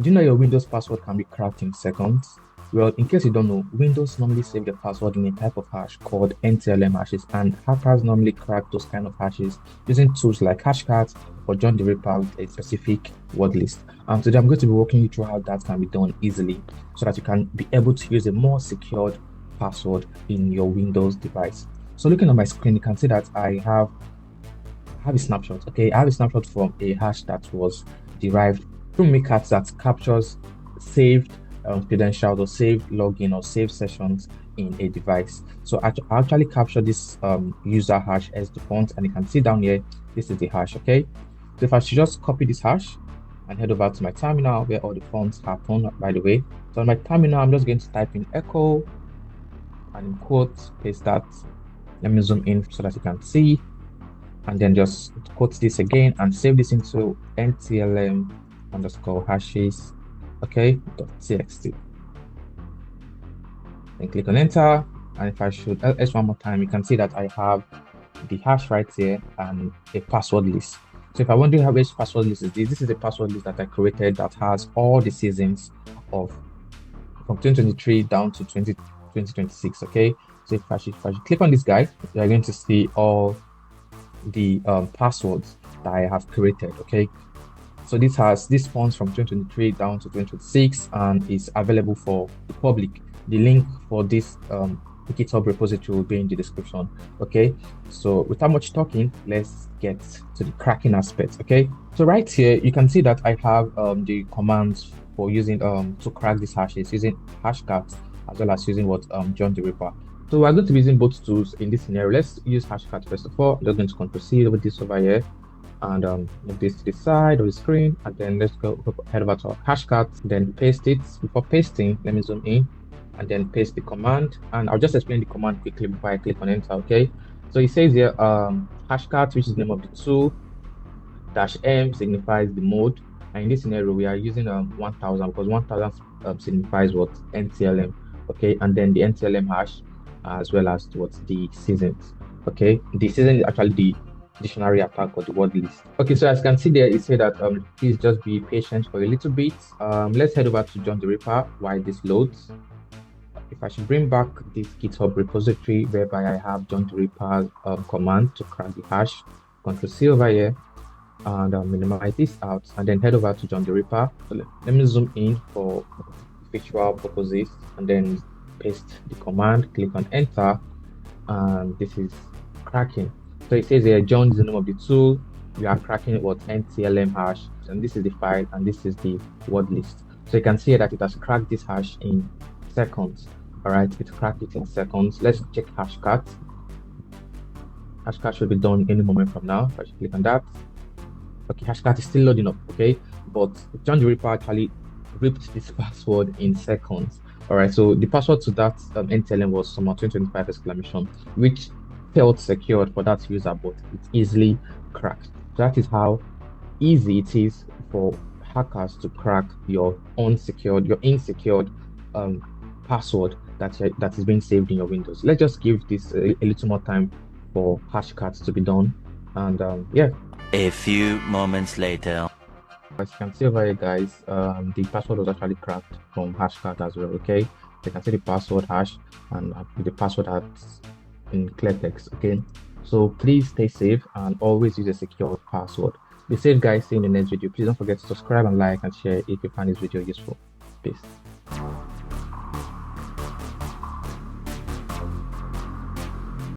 Do you know your Windows password can be cracked in seconds? Well, in case you don't know, Windows normally save the password in a type of hash called NTLM hashes, and hackers normally crack those kind of hashes using tools like Hashcat or John the Ripper with a specific word list. Today I'm going to be walking you through how that can be done easily so that you can be able to use a more secured password in your Windows device. So looking at my screen, you can see that I have a snapshot. Okay, I have a snapshot from a hash that was derived from Meerkat that captures saved credentials or saved login or saved sessions in a device. So I actually capture this user hash as the font, and you can see down here, this is the hash. Okay, so if I should just copy this hash and head over to my terminal where all the fonts happen, by the way. So on my terminal, I'm just going to type in echo and in quotes, paste that. Let me zoom in so that you can see, and then just quote this again and save this into NTLM underscore hashes, okay, .txt. Then click on enter, and if I should else one more time, you can see that I have the hash right here and a password list. So if I wonder how which password list is this is a password list that I created that has all the seasons of from 2023 down to 2026. Okay, so if I should click on this guy, you're going to see all the passwords that I have created. Okay, so this spawns from 2023 down to 2026 and is available for the public. The link for this GitHub repository will be in the description. Okay, so without much talking, let's get to the cracking aspect. Okay, so right here you can see that I have the commands for using to crack these hashes using Hashcat as well as using what John the Ripper. So we're going to be using both tools in this scenario. Let's use Hashcat first of all. I'm just going to Ctrl-C over this over here and move this to the side of the screen, and then let's head over to our Hashcat, then paste it. Before pasting, let me zoom in and then paste the command, and I'll just explain the command quickly before I click on enter. Okay, so it says here Hashcat, which is the name of the tool, -m signifies the mode, and in this scenario we are using 1000 because 1000 signifies what NTLM. Okay, and then the NTLM hash as well as what the seasons. Okay, the season is actually the dictionary attack or the word list. Okay, so as you can see there, it said that please just be patient for a little bit. Let's head over to John the Ripper while this loads. If I should bring back this GitHub repository whereby I have John the Ripper command to crack the hash, Ctrl-C over here and minimize this out, and then head over to John the Ripper. So let me zoom in for visual purposes and then paste the command, click on enter, and this is cracking. So it says here John is the name of the tool. We are cracking what NTLM hash, and this is the file and this is the word list. So you can see that it has cracked this hash in seconds. All right, it cracked it in seconds. Let's check Hashcat. Hashcat should be done any moment from now. If I should click on that. Okay, Hashcat is still loading up. Okay, but John the Ripper actually ripped this password in seconds. All right, so the password to that NTLM was summer 2025 exclamation, which felt secured for that user, but it's easily cracked. So that is how easy it is for hackers to crack your insecure password that is being saved in your Windows. Let's just give this a little more time for Hashcat to be done, and yeah. A few moments later. As you can see over here, guys, the password was actually cracked from Hashcat as well. Okay, you can see the password hash and the password has in clear text. Okay, so please stay safe and always use a secure password. Be safe, guys. See you in the next video. Please don't forget to subscribe and like and share if you find this video useful. Peace.